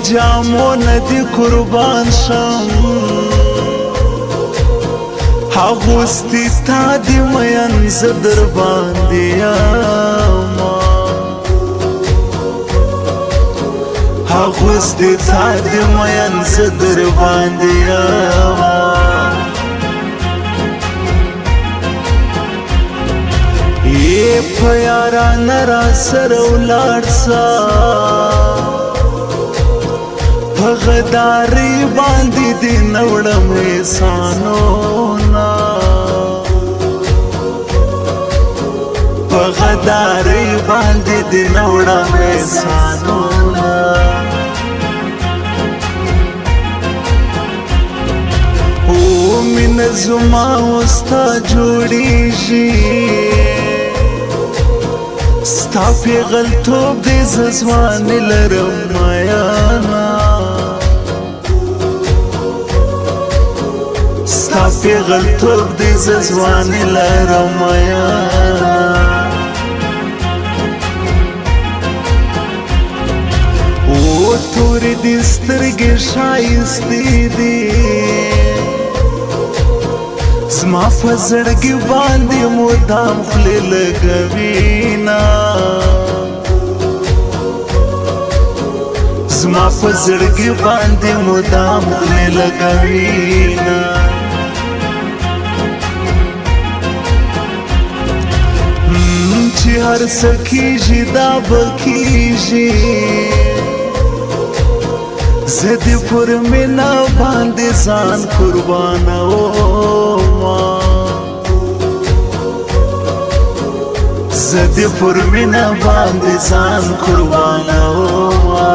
جامو ندی قربان شم هغوستی تا دی مین زدر باندی آما هغوستی تا دی مین زدر باندی آما ای پیاران را سر اولاد سا غداری باندې دی نوړم احسانونا په غداری باندې دی نوړم احسانونا او مين زما وستا جوړیږي ستا پیغلتوب دی ززوان لرم مایانا ستا پیغلتوب دی ززوان لرم مایانا او توری دی سترګې شایستې دی زما په زړګي باندې مدام خولې لګوینا زما په زړګي باندې مدام خولې لګوینا چې هر څه کېږي دا به کېږي زه دې پر مینه باندې ځان قربانومه زه دې پر مینه باندې ځان قربانومه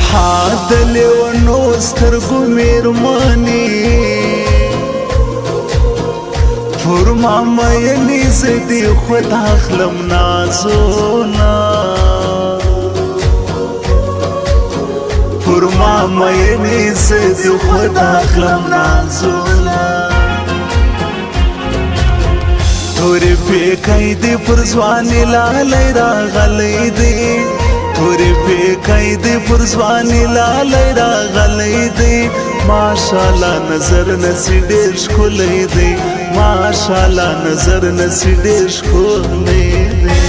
ها د لیونو سترګو مېرمنې پر ما مینې زه دې خود اخلم نازونه پر ما مینې زه دې خود اخلم نازونه تورې پیکۍ دې پر ځوانې لالی راغلی دی تورې پیکۍ دې پر ځوانې لالی راغلی دی ماشاءالله نظر نسی ډېر ښکلی دی ماشاءالله نظر نسی ډېر ښکلی دی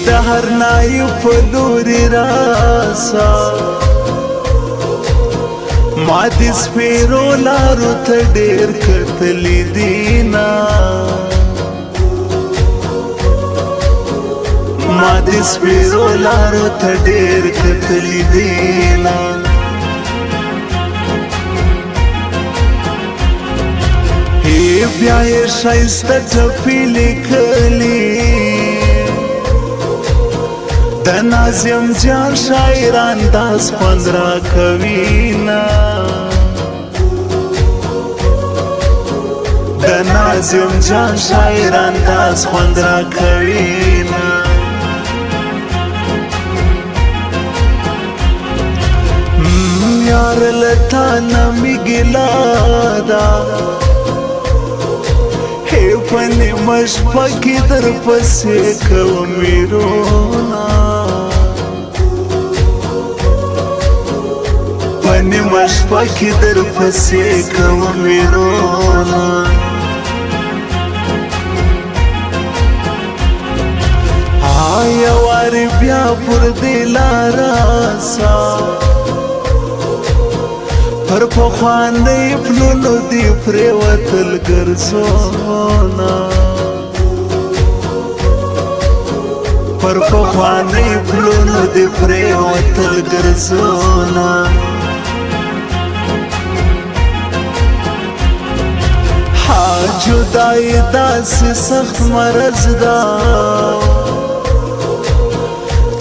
د هر نای په لوري راسا ما دې سپېرو لارو ته ډېر کتلي دینا ما دې سپېرو لارو ته ډېر کتلي دینا بیا یې ښایسته ټپې لیکلي د ناظم جان شاعران داس خوند را کوینا د ناظم جان شاعران داس خوند را کوینا یار لتا نمی ګلا دا هی پنې مشپه کې در پسې کوم میرونا پنې مشپه کې در پسې کوم میرونا آیا وارې بیا پر دې لاره سا پر پخوانۍ پلونو دې پرېوتل ګرځونا پر پخوانۍ پلونو دې پرېوتل ګرځونا ها جدایي داسې سخت مرض ده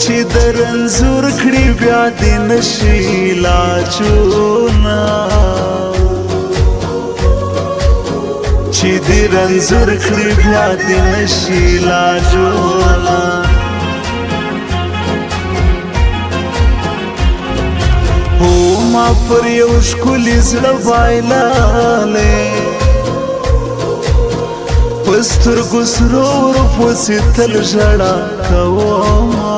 چې د رنځور کړي بیا دې نشي علاجونه چې دې رنځور کړي بیا دې نشي لا جوړه هو ما پر یو ښکلي زړه بایللی په سترګو سرو ورپسې تل ژړا کومه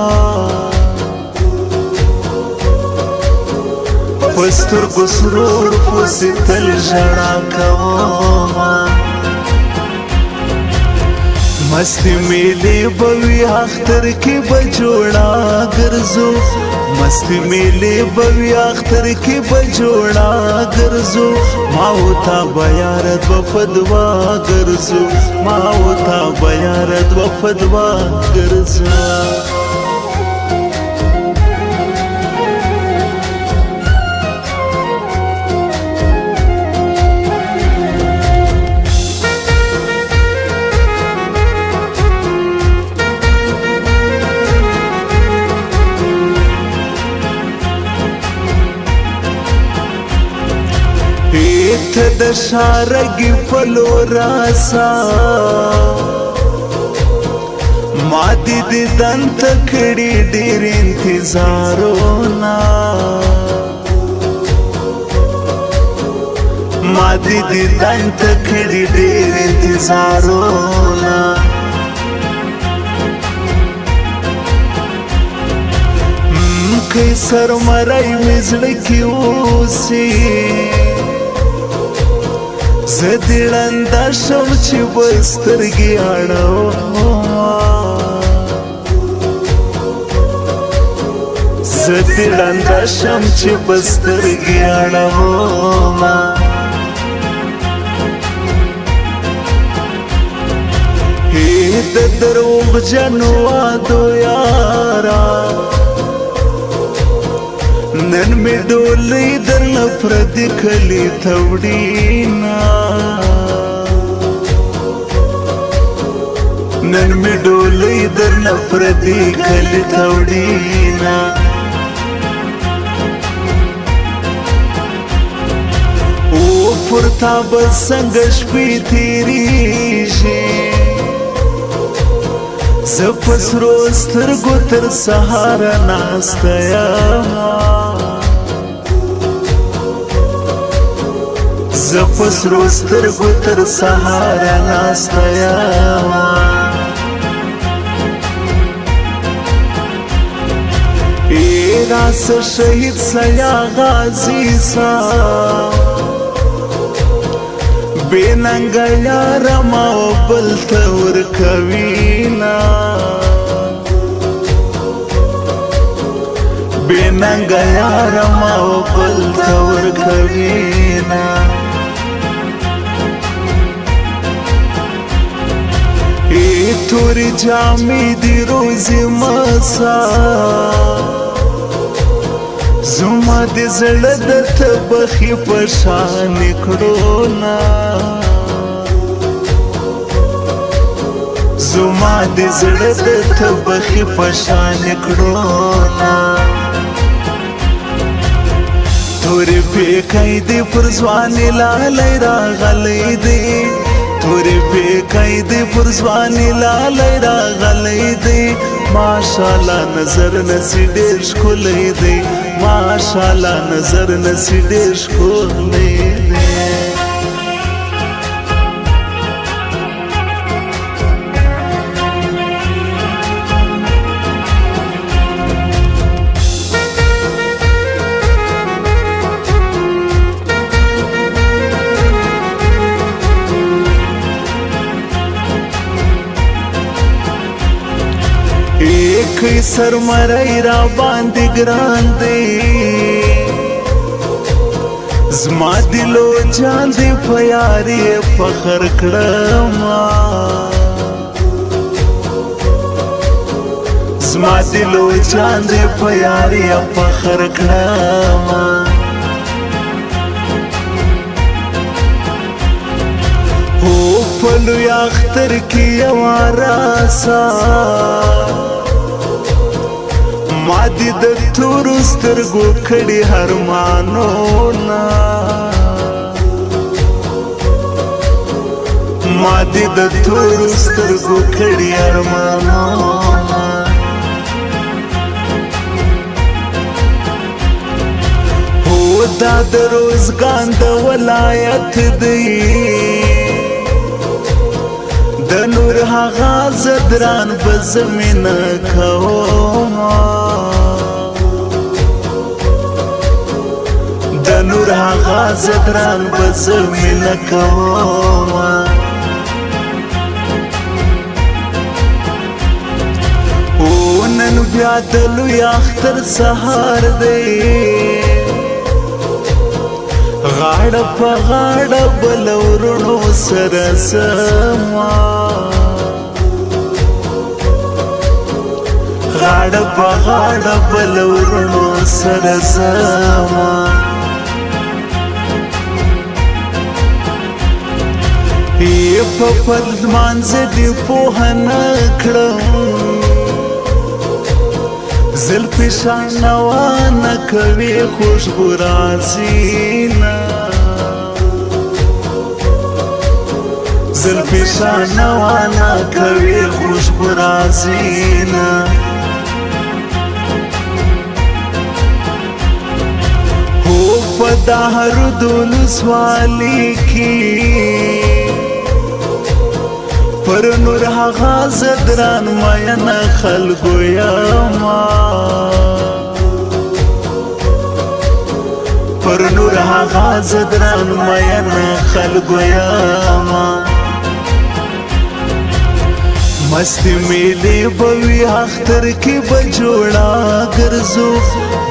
په سترګو سرو ورپسې تل ژړا کومه مستی میلې به وي اختر کې به جوړه ګرځو مستی میلې به وي اختر کې به جوړه ګرځو ما و تا به یار دوه په دوه ګرځو ما و تا به یار دوه په دوه ګرځو ته د شارګي په لور راسه ما دې دیدن ته کړي ډېر انتظارونه ما دې دیدن ته کړي ډېر انتظارونه که سرمری مې زړه کې اوسي زه دې ړنده شم چې به سترګې اړومه زه دې ړنده شم چې به سترګې اړومه د دروغجنو وعدو یاره نن می ډولۍ درنه پردي کلي ته وړينا نن می ډولۍ درنه پردي کلي ته وړينا او پر تا به څنګه شپې تېرېږي زه په سرو سترګو تر سهاره ناسته یمه زه په سرو سترګو تر سهاره ناسته یمه ای راسه شهید سه یا غازي سه بې ننګه یاره ما و بل ته ورکوینه بې ننګه یاره ما و بل ته ورکوینه ای تورې جامې دې روزي مسا زما د زړه د تبخي په شان کړو نا زما د زړه د تبخي په شان کړو نا تورې پیکای دې پر ځواني لالۍ راغلی دی تورې پیکای دې پر ځواني لالۍ راغلی دی ماشاءالله نظر نسی ډېر ښکلی دی ماشاءالله نظر نسی ډېر ښکلی دی کئی سرمرائی را باندې ګران دی زما دلو جان دی په یاري فخر کړما زما دلو جان دی په یاري فخر کړما هو په لوی اختر کې یو راسا ما دې د تورو سترګو کړي هرمانونه ما دې د تورو سترګو کړي ارمانونه هو دا د روزګان د ولایت دی د نور هغه زدران په زمینه کومه د نور هغه زدران په زمینه کومه او نن بیا د لوی اختر سهار دی غاړه په غاړه بل ورونو سره سما غاړه په غاړه بل ورونو سره سما ای په پرمانځ دی پوهه نه کړم زلفی شانوانه کوي خوشبو رازینا زلفی شانوانه کوي خوشبو رازینا هو په دهر دولسوالي کې پر نور هغه زدران ماینه خلکو یما پر نور هغه زدران ماینه خلکو یما مستی میلی بوی اختر کی بجوڑا گرزو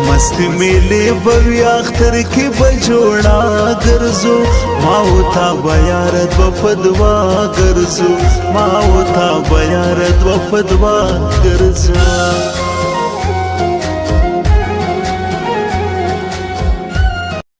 مستی میلی بوی اختر کی بجوڑا گرزو ماو تا بیارت وفدوا گرزو ماو تا بیارت وفدوا گرزو